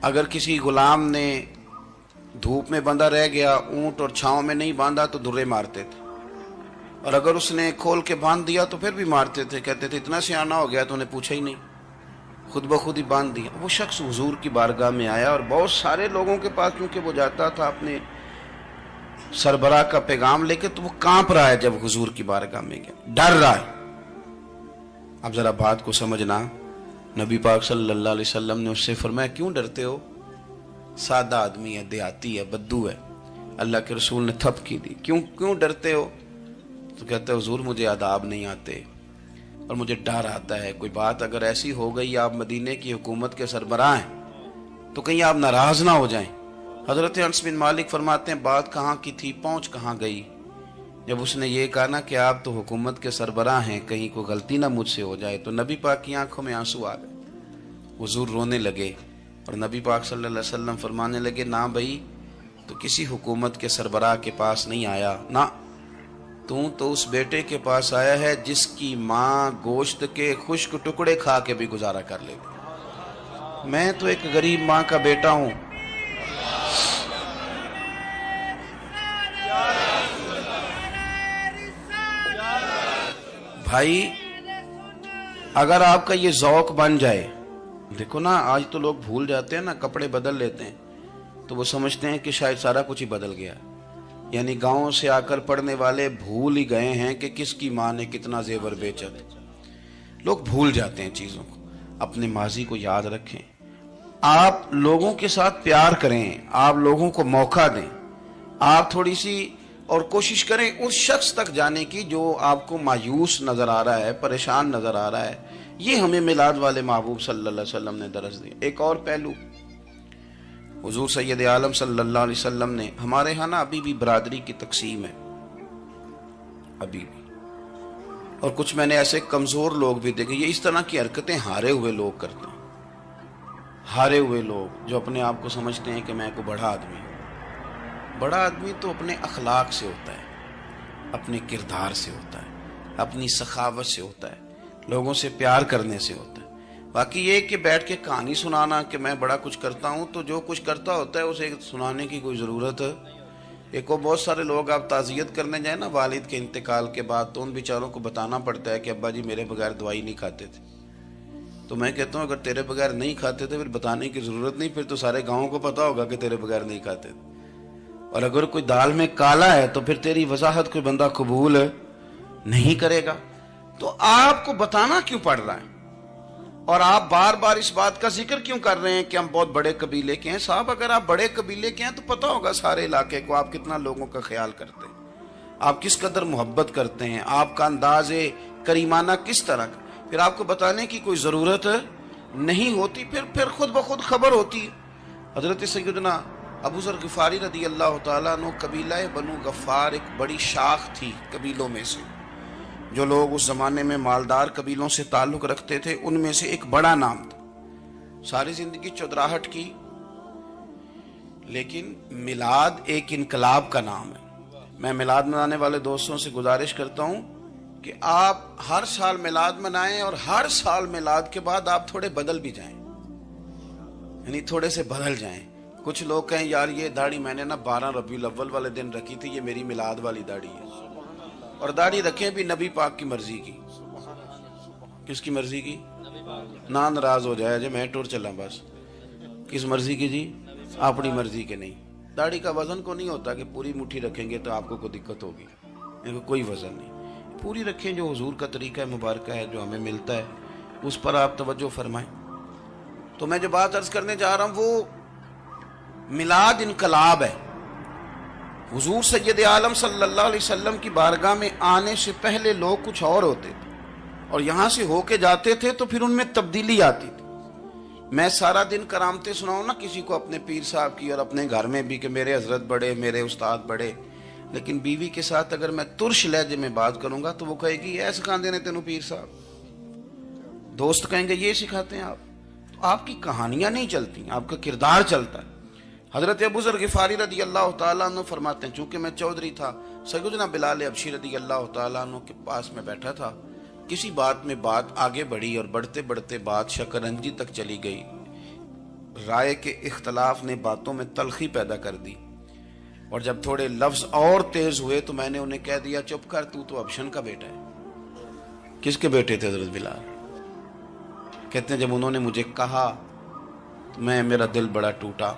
अगर किसी गुलाम ने धूप में बंधा रह गया, ऊंट और छांव में नहीं बांधा तो दुर्रे मारते थे, और अगर उसने खोल के बांध दिया तो फिर भी मारते थे। कहते थे इतना सियाना हो गया तो उन्हें पूछा ही नहीं, खुद ब खुद ही बांध दिया। वो शख्स हुजूर की बारगाह में आया और बहुत सारे लोगों के पास क्योंकि वो जाता था अपने सरबराह का पैगाम लेके, तो वो कांप रहा है जब हुजूर की बारगाह में गया, डर रहा है। अब जरा बात को समझना, नबी पाक सल्लल्लाहु अलैहि वसल्लम ने उससे फरमाया क्यों डरते हो, सादा आदमी है, देहाती है, बद्दू है। अल्लाह के रसूल ने थप की दी, क्यों डरते हो? तो कहते हुजूर मुझे आदाब नहीं आते और मुझे डर आता है, कोई बात अगर ऐसी हो गई आप मदीने की हुकूमत के सरबराह हैं तो कहीं आप नाराज ना हो जाएं। हजरत अनस बिन मालिक फरमाते हैं बात कहाँ की थी, पहुंच कहाँ गई। जब उसने ये कहा ना कि आप तो हुकूमत के सरबराह हैं, कहीं कोई गलती ना मुझसे हो जाए, तो नबी पाक की आंखों में आंसू आ गए। हुजूर रोने लगे और नबी पाक सल्लल्लाहु अलैहि वसल्लम फरमाने लगे ना भाई, तो किसी हुकूमत के सरबराह के पास नहीं आया ना, तू तो उस बेटे के पास आया है जिसकी माँ गोश्त के खुश्क टुकड़े खा के भी गुजारा कर लेगी। मैं तो एक गरीब माँ का बेटा हूं। भाई अगर आपका ये ज़ौक बन जाए, देखो ना आज तो लोग भूल जाते हैं ना, कपड़े बदल लेते हैं तो वो समझते हैं कि शायद सारा कुछ ही बदल गया। यानी गांव से आकर पढ़ने वाले भूल ही गए हैं कि किसकी माँ ने कितना जेवर बेचा। लोग भूल जाते हैं चीज़ों को। अपने माजी को याद रखें, आप लोगों के साथ प्यार करें, आप लोगों को मौका दें, आप थोड़ी सी और कोशिश करें उस शख्स तक जाने की जो आपको मायूस नज़र आ रहा है, परेशान नज़र आ रहा है। ये हमें मिलाद वाले महबूब सल्लल्लाहु अलैहि वसल्लम ने दरस दिया। एक और पहलू, हुजूर सैयद आलम सल्लल्लाहु अलैहि वसल्लम ने, हमारे यहाँ ना अभी भी बरादरी की तकसीम है, अभी भी, और कुछ मैंने ऐसे कमज़ोर लोग भी देखे, ये इस तरह की हरकतें हारे हुए लोग करते हैं। हारे हुए लोग जो अपने आप को समझते हैं कि मैं कोई बड़ा आदमी हूँ। बड़ा आदमी तो अपने अखलाक से होता है, अपने किरदार से होता है, अपनी सखावत से होता है, लोगों से प्यार करने से होता है। बाकी ये कि बैठ के कहानी सुनाना कि मैं बड़ा कुछ करता हूँ, तो जो कुछ करता होता है उसे सुनाने की कोई ज़रूरत है। एक और बहुत सारे लोग आप ताज़ियत करने जाए ना वालिद के इंतकाल के बाद, तो उन बेचारों को बताना पड़ता है कि अब्बा जी मेरे बगैर दवाई नहीं खाते थे। तो मैं कहता हूँ अगर तेरे बगैर नहीं खाते थे फिर बताने की ज़रूरत नहीं, फिर तो सारे गाँव को पता होगा कि तेरे बगैर नहीं खाते थे। और अगर कोई दाल में काला है तो फिर तेरी वजाहत कोई बंदा कबूल नहीं करेगा। तो आपको बताना क्यों पड़ रहा है, और आप बार बार इस बात का जिक्र क्यों कर रहे हैं कि हम बहुत बड़े कबीले के हैं? साहब अगर आप बड़े कबीले के हैं तो पता होगा सारे इलाके को आप कितना लोगों का ख्याल करते हैं, आप किस कदर मोहब्बत करते हैं, आपका अंदाज़े करीमाना किस तरह का। फिर आपको बताने की कोई ज़रूरत नहीं होती, फिर खुद ब खुद खबर होती है। हज़रत सैयदना अबू ज़र ग़िफ़ारी रज़ी अल्लाह तआला अन्हु, कबीला बनु गफ़ार एक बड़ी शाख थी कबीलों में से। जो लोग उस ज़माने में मालदार कबीलों से ताल्लुक़ रखते थे उनमें से एक बड़ा नाम था। सारी ज़िंदगी चौधराहट की, लेकिन मिलाद एक इनकलाब का नाम है। मैं मिलाद मनाने वाले दोस्तों से गुजारिश करता हूँ कि आप हर साल मिलाद मनाएं और हर साल मिलाद के बाद आप थोड़े बदल भी जाएं, यानी थोड़े से बदल जाएं। कुछ लोग कहें यार ये दाढ़ी मैंने ना 12 रबीउल अव्वल वाले दिन रखी थी, ये मेरी मिलाद वाली दाढ़ी है। और दाढ़ी रखें भी नबी पाक की मर्जी की। किसकी मर्जी की? ना नाराज हो जाए जी मैं टूर चला बस किस मर्जी की जी, अपनी मर्जी के नहीं। दाढ़ी का वजन को नहीं होता कि पूरी मुट्ठी रखेंगे तो आपको कोई दिक्कत होगी, इनको कोई वजन नहीं। पूरी रखें, जो हुजूर का तरीका मुबारक है जो हमें मिलता है उस पर आप तवज्जो फरमाएं। तो मैं जो बात अर्ज करने जा रहा हूं वो मिलाद इनकलाब है। हुजूर सैयद आलम सल्लल्लाहु अलैहि वसल्लम की बारगाह में आने से पहले लोग कुछ और होते थे और यहां से होके जाते थे तो फिर उनमें तब्दीली आती थी। मैं सारा दिन करामतें सुनाऊं ना किसी को अपने पीर साहब की और अपने घर में भी कि मेरे हजरत बड़े, मेरे उस्ताद बड़े, लेकिन बीवी के साथ अगर मैं तुर्श लहजे में बात करूंगा तो वो कहेगी ये सिखाते ने तेनू पीर साहब। दोस्त कहेंगे ये सिखाते हैं आप। तो आपकी कहानियां नहीं चलती, आपका किरदार चलता है। हजरत अबू ज़र गिफारी रदी अल्लाह तआला अन्हु फरमाते हैं, चूंकि मैं चौधरी था, सैयदना बिलाल हबशी रदी अल्लाह तआला अन्हु के पास में बैठा था। किसी बात में बात आगे बढ़ी और बढ़ते बढ़ते बात शकरंजी तक चली गई। राय के इख्तलाफ ने बातों में तलखी पैदा कर दी और जब थोड़े लफ्ज और तेज हुए तो मैंने उन्हें कह दिया चुप कर, तू तो अबशन का बेटा है। किसके बेटे थे हजरत बिलाल? कहते हैं जब उन्होंने मुझे कहा तो मेरा दिल बड़ा टूटा,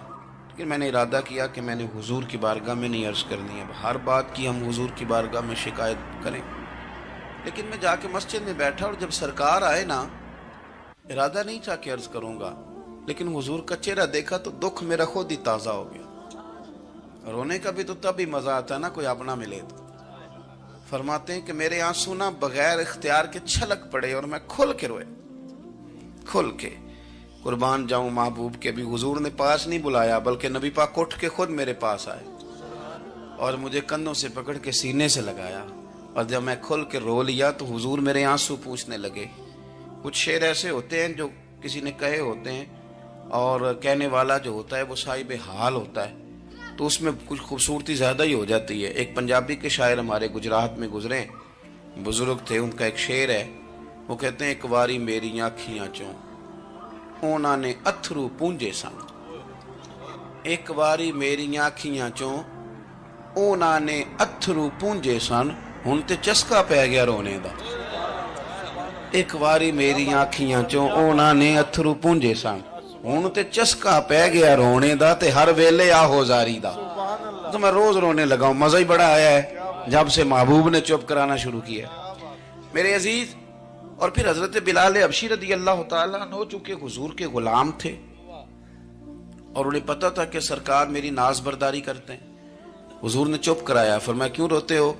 लेकिन मैंने इरादा किया कि मैंने हुजूर की बारगाह में नहीं अर्ज करनी है। हर बात की हम हुजूर की बारगाह में शिकायत करें। लेकिन मैं जाके मस्जिद में बैठा और जब सरकार आए ना, इरादा नहीं था कि अर्ज करूंगा, लेकिन हुजूर का चेहरा देखा तो दुख मेरा खुद ही ताज़ा हो गया। रोने का भी तो तभी मजा आता है ना कोई अपना मिले तो। फरमाते हैं कि मेरे आंसू ना बगैर इख्तियार के छलक पड़े और मैं खुल के रोए, खुल के। कुर्बान जाऊं महबूब के भी हुजूर ने पास नहीं बुलाया, बल्कि नबी पाक उठ के खुद मेरे पास आए और मुझे कंधों से पकड़ के सीने से लगाया। और जब मैं खुल के रो लिया तो हुजूर मेरे आंसू पूछने लगे। कुछ शेर ऐसे होते हैं जो किसी ने कहे होते हैं और कहने वाला जो होता है वो साहिब हाल होता है, तो उसमें कुछ खूबसूरती ज़्यादा ही हो जाती है। एक पंजाबी के शायर हमारे गुजरात में गुजरे, बुजुर्ग थे, उनका एक शेर है, वो कहते हैं एक बारी मेरी आँखियाँ चों उन्होंने अथरू पूंजे सन। एक बारी मेरी आँखियाँ चों उन्होंने अथरू पूंजे सन, हुण ते चस्का पै गया रोने दा। एक बारी मेरी आँखियां चों उन्हां ने अथरू पूंजे सन, हुण ते चस्का पै गया रोने दा, ते हर वेले आहो जारी दा। तो मैं रोज रोने लगा हूं, मजा ही बड़ा आया है जब से महबूब ने चुप कराना शुरू किया मेरे अजीज। और फिर हजरत बिलाल हबशी रदी अल्लाह तआला अन्हु चूंकि हुजूर के गुलाम थे और उन्हें पता था कि सरकार मेरी नाज बर्दारी करते हैं, हुजूर ने चुप कराया। फरमाया क्यों रोते हो?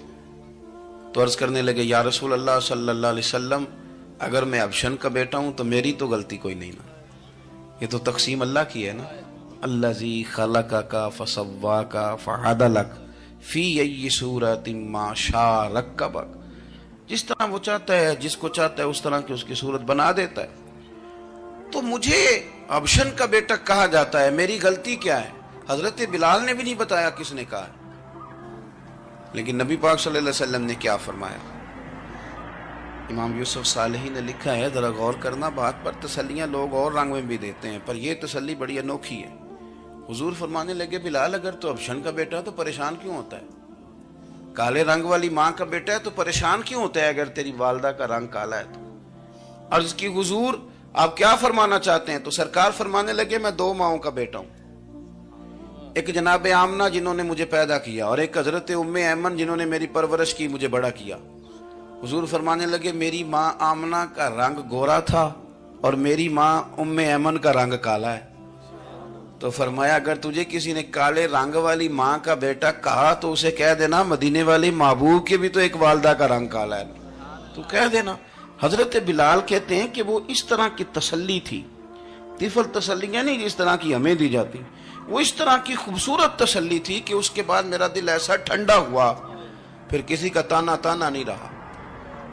तो अर्ज करने लगे या रसूल अल्लाह सल्लल्लाहु अलैहि वसल्लम, अगर मैं अबशन का बेटा हूं तो मेरी तो गलती कोई नहीं ना, ये तो तकसीम अल्लाह की है ना। अल्लाजी खलका फसव्वा का फअदलक फी अय्यि सूरतिन मा शाअ रक्कबक। जिस तरह वो चाहता है, जिसको चाहता है उस तरह की उसकी सूरत बना देता है। तो मुझे अबशन का बेटा कहा जाता है, मेरी गलती क्या है? हजरत बिलाल ने भी नहीं बताया किसने कहा, लेकिन नबी पाक सल्लल्लाहु अलैहि वसल्लम ने क्या फरमाया। इमाम यूसुफ सालेही ने लिखा है, जरा गौर करना बात पर, तसल्लियां लोग और रंग में भी देते हैं पर यह तसल्ली बड़ी अनोखी है। हुजूर फरमाने लगे बिलाल अगर तो अबशन का बेटा है तो परेशान क्यों होता है? काले रंग वाली माँ का बेटा है तो परेशान क्यों होता है अगर तेरी वालदा का रंग काला है तो? अर्ज की हुजूर आप क्या फरमाना चाहते हैं? तो सरकार फरमाने लगे मैं दो माओं का बेटा हूं, एक जनाब आमना जिन्होंने मुझे पैदा किया और एक हजरत उम्मे ऐमन जिन्होंने मेरी परवरिश की, मुझे बड़ा किया। हुजूर फरमाने लगे मेरी माँ आमना का रंग गोरा था और मेरी माँ उम्मे ऐमन का रंग काला है। तो फरमाया अगर तुझे किसी ने काले रंग वाली माँ का बेटा कहा तो उसे कह देना मदीने वाले महबूब के भी तो एक वालदा का रंग काला है, तो कह देना। हजरत बिलाल कहते हैं कि वो इस तरह की तसल्ली थी, तिफल तसल्लियां नहीं जिस तरह की हमें दी जाती, वो इस तरह की खूबसूरत तसल्ली थी कि उसके बाद मेरा दिल ऐसा ठंडा हुआ, फिर किसी का ताना ताना नहीं रहा,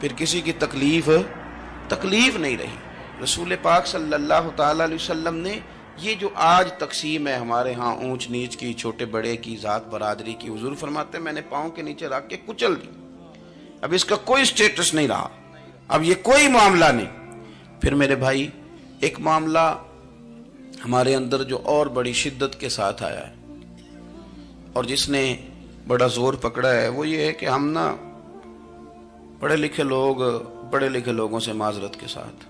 फिर किसी की तकलीफ नहीं रही। रसूल पाक सल्लल्लाहु ताला अलैहि वसल्लम ने ये जो आज तकसीम है हमारे यहाँ ऊंच नीच की, छोटे बड़े की, जात बरादरी की, हुजूर फरमाते मैंने पाँव के नीचे रख के कुचल दी, अब इसका कोई स्टेटस नहीं रहा, अब ये कोई मामला नहीं। फिर मेरे भाई एक मामला हमारे अंदर जो और बड़ी शिद्दत के साथ आया है और जिसने बड़ा जोर पकड़ा है वो ये है कि हम ना पढ़े लिखे लोगों से माजरत के साथ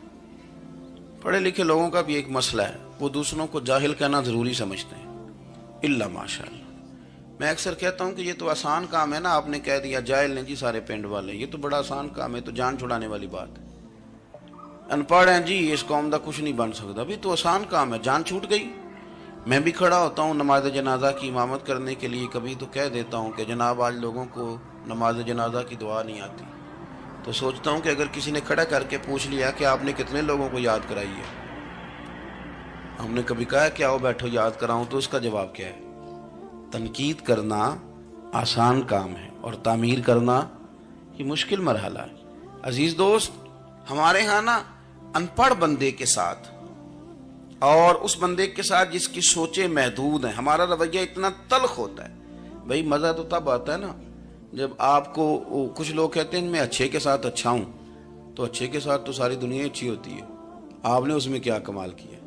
پڑھے لکھے لوگوں کا بھی ایک مسئلہ ہے، وہ دوسروں کو جاہل کہنا ضروری سمجھتے ہیں، الا ماشاء اللہ۔ میں اکثر کہتا ہوں کہ یہ تو آسان کام ہے نا، آپ نے کہہ دیا جاہل نے جی سارے پنڈ والے، یہ تو بڑا آسان کام ہے، تو جان چھڑانے والی بات ہے۔ ان پڑھ ہیں جی اس قوم دا کچھ نہیں بن سکتا، بھی تو آسان کام ہے، جان چھوٹ گئی۔ میں بھی کھڑا ہوتا ہوں نماز جنازہ کی امامت کرنے کے لیے، کبھی تو کہہ دیتا ہوں کہ جناب آج لوگوں کو نماز جنازہ کی دعا نہیں آتی، تو سوچتا ہوں کہ اگر کسی نے کھڑا کر کے پوچھ لیا کہ آپ نے کتنے لوگوں کو یاد کرائی ہے، ہم نے کبھی کہا کہ آؤ بیٹھو یاد کراؤں، تو اس کا جواب کیا ہے؟ تنقید کرنا آسان کام ہے اور تعمیر کرنا یہ مشکل مرحلہ ہے۔ عزیز دوست، ہمارے ہاں نا ان پڑھ بندے کے ساتھ اور اس بندے کے ساتھ جس کی سوچیں محدود ہیں، ہمارا رویہ اتنا تلخ ہوتا ہے۔ بھئی مزہ تو تب آتا ہے نا جب آپ کو کچھ لوگ کہتے ہیں میں اچھے کے ساتھ اچھا ہوں، تو اچھے کے ساتھ تو ساری دنیا اچھی ہوتی ہے، آپ نے اس میں کیا کمال کیا؟